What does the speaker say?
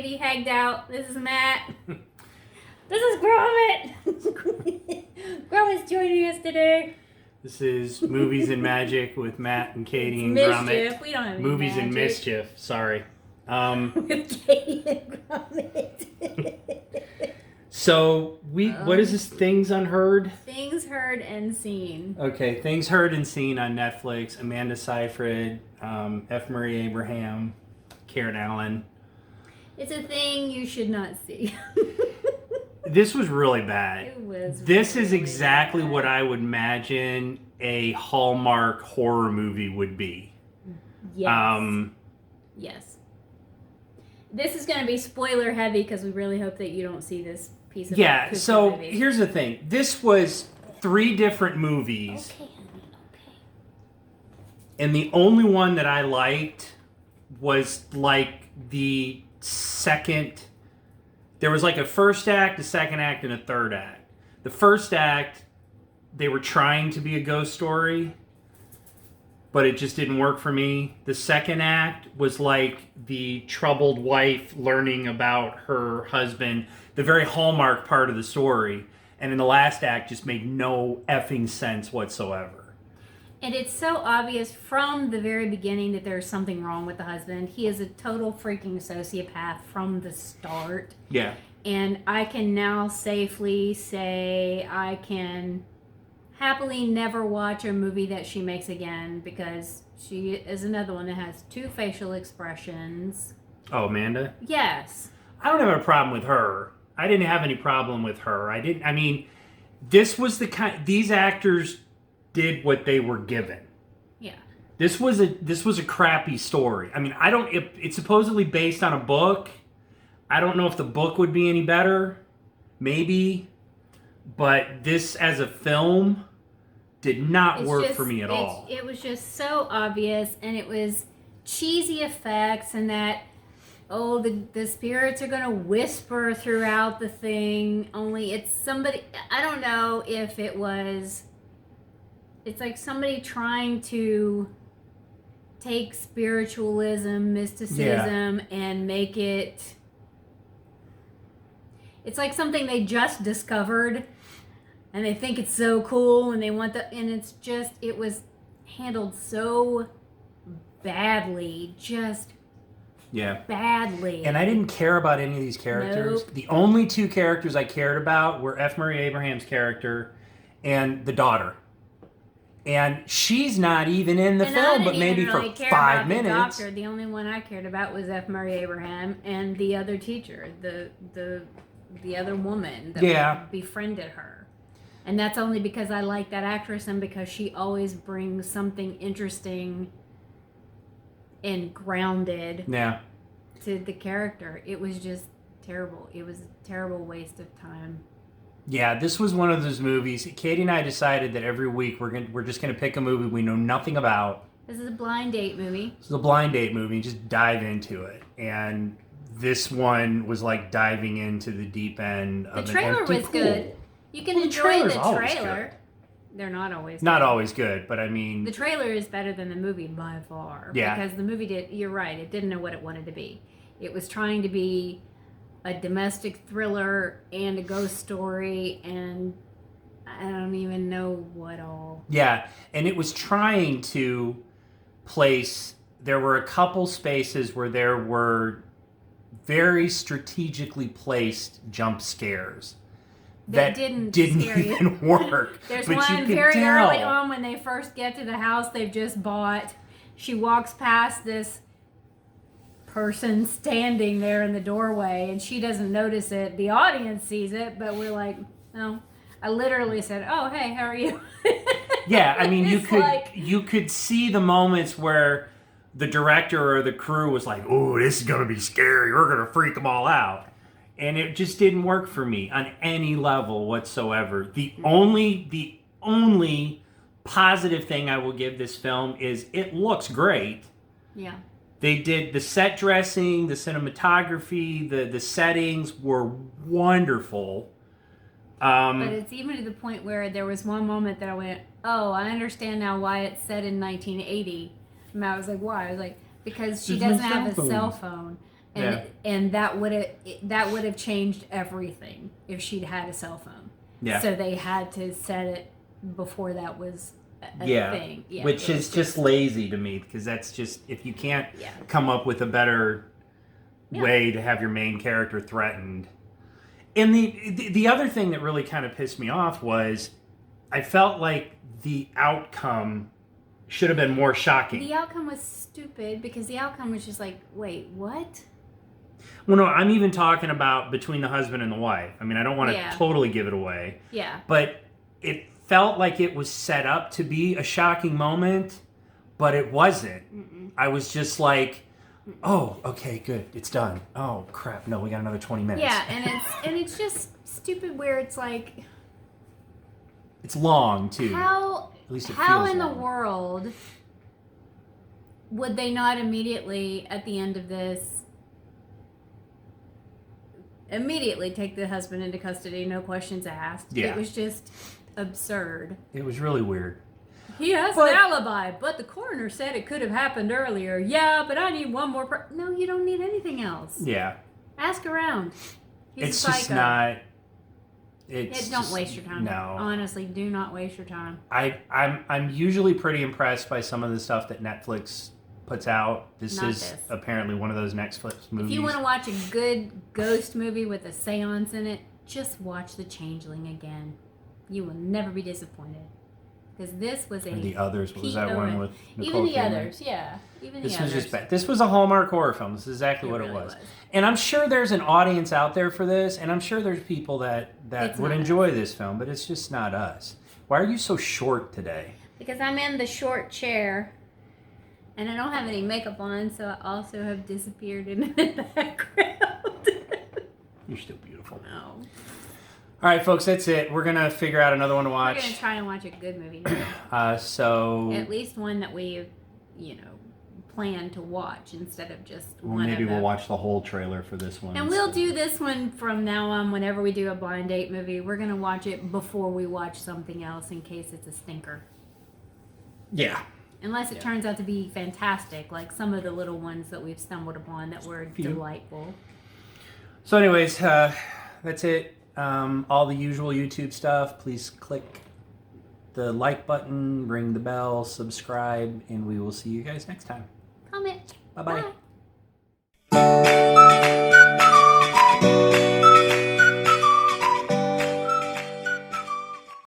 Matt-n-Katy Hagged Out. This is Matt. This is Gromit. Gromit's joining us today. This is Movies and Magic with Matt and Katie and Mischief. Gromit. We don't have any Movies magic. and Mischief. Sorry. With Katie and Gromit. So what is this? Things Unheard? Things Heard and Seen. Okay, Things Heard and Seen on Netflix. Amanda Seyfried, F. Murray Abraham, Karen Allen. It's a thing you should not see. This was really bad. It was. This really is exactly bad. what I would imagine a Hallmark horror movie would be. Yes. Yes. This is going to be spoiler heavy because we really hope that you don't see this piece of so movie. here's the thing. This was 3 different movies. Okay, honey, okay. And the only one that I liked was like the second. There was like a first act, a second act, and a third act. The first act, they were trying to be a ghost story, but it just didn't work for me. The second act was like the troubled wife learning about her husband, the very Hallmark part of the story. And in the last act just made no effing sense whatsoever. And it's so obvious from the very beginning that there's something wrong with the husband. He is a total freaking sociopath from the start. Yeah. And I can now safely say I can happily never watch a movie that she makes again because she is another one that has 2 facial expressions. Oh, Amanda? Yes. I don't have a problem with her. I didn't have any problem with her. This was the kind. These actors did what they were given. Yeah. This was a crappy story. I mean, it's supposedly based on a book. I don't know if the book would be any better. Maybe. But this as a film did not work for me at all. It was just so obvious, and it was cheesy effects, and that, the spirits are going to whisper throughout the thing, only it's somebody, I don't know if it was, it's like somebody trying to take spiritualism, mysticism, and make it, it's like something they just discovered, and they think it's so cool, and they want and it's just, it was handled so badly, badly. And I didn't care about any of these characters. Nope. The only 2 characters I cared about were F. Murray Abraham's character and the daughter. And she's not even in the film, but maybe for 5 minutes. The only one I cared about was F. Murray Abraham and the other teacher, the other woman that befriended her. And that's only because I like that actress and because she always brings something interesting and grounded to the character. It was just terrible. It was a terrible waste of time. Yeah, this was one of those movies. Katie and I decided that every week we're just going to pick a movie we know nothing about. This is a blind date movie. This is a blind date movie. Just dive into it. And this one was like diving into the deep end of an empty pool. The trailer was good. You can enjoy the trailer. They're not always good. Not always good, but I mean... The trailer is better than the movie by far. Yeah. Because the movie you're right, it didn't know what it wanted to be. It was trying to be a domestic thriller and a ghost story, and I don't even know what all. Yeah, and it was trying to place... There were a couple spaces where there were very strategically placed jump scares. That didn't even work. There's but one very early on when they first get to the house they've just bought. She walks past this person standing there in the doorway, and she doesn't notice it. The audience sees it, but we're like, no. I literally said, "Oh, hey, how are you?" Yeah, I mean, you could see the moments where the director or the crew was like, "Oh, this is gonna be scary. We're gonna freak them all out." And it just didn't work for me on any level whatsoever. The only positive thing I will give this film is it looks great. Yeah. They did the set dressing, the cinematography, the settings were wonderful. But it's even to the point where there was one moment that I went, "Oh, I understand now why it's set in 1980." And I was like, "Why?" I was like, "Because she doesn't have a cell phone." And that would have changed everything if she'd had a cell phone. Yeah. So they had to set it before that was a thing. Yeah. Which is just lazy to me, because that's just, if you can't come up with a better way to have your main character threatened. And the other thing that really kind of pissed me off was I felt like the outcome should have been more shocking. The outcome was stupid because the outcome was just like, wait, what? Well, no, I'm even talking about between the husband and the wife. I mean, I don't want to totally give it away. Yeah. But it felt like it was set up to be a shocking moment, but it wasn't. Mm-mm. I was just like, oh, okay, good, it's done. Oh, crap, no, we got another 20 minutes. Yeah, and it's just stupid where it's like... It's long, too. How in the world would they not immediately, at the end of this, immediately take the husband into custody, no questions asked? Yeah. It was just absurd. It was really weird. He has an alibi, but the coroner said it could have happened earlier. Yeah, but I need one more No, you don't need anything else. Yeah. Ask around. He's it's a psycho. Just not... Don't waste your time. No. Honestly, do not waste your time. I'm usually pretty impressed by some of the stuff that Netflix puts out. This is apparently one of those Netflix movies. If you want to watch a good ghost movie with a seance in it, just watch The Changeling again. You will never be disappointed. Because this was The Others, was that one with Even Nicole the Kidman? Others, yeah. This was just bad. This was a Hallmark horror film. This is exactly what it was. And I'm sure there's an audience out there for this, and I'm sure there's people that would enjoy this film, but it's just not us. Why are you so short today? Because I'm in the short chair, and I don't have any makeup on, so I also have disappeared in the background. You're still beautiful. No. All right, folks, that's it. We're going to figure out another one to watch. We're going to try and watch a good movie now. At least one that we, plan to watch instead of just one. Maybe we'll watch the whole trailer for this one. And we'll do this one from now on whenever we do a blind date movie. We're going to watch it before we watch something else in case it's a stinker. Yeah. Unless it turns out to be fantastic, like some of the little ones that we've stumbled upon that were delightful. So anyways, that's it. All the usual YouTube stuff. Please click the like button, ring the bell, subscribe, and we will see you guys next time. Comment. Bye-bye. Bye.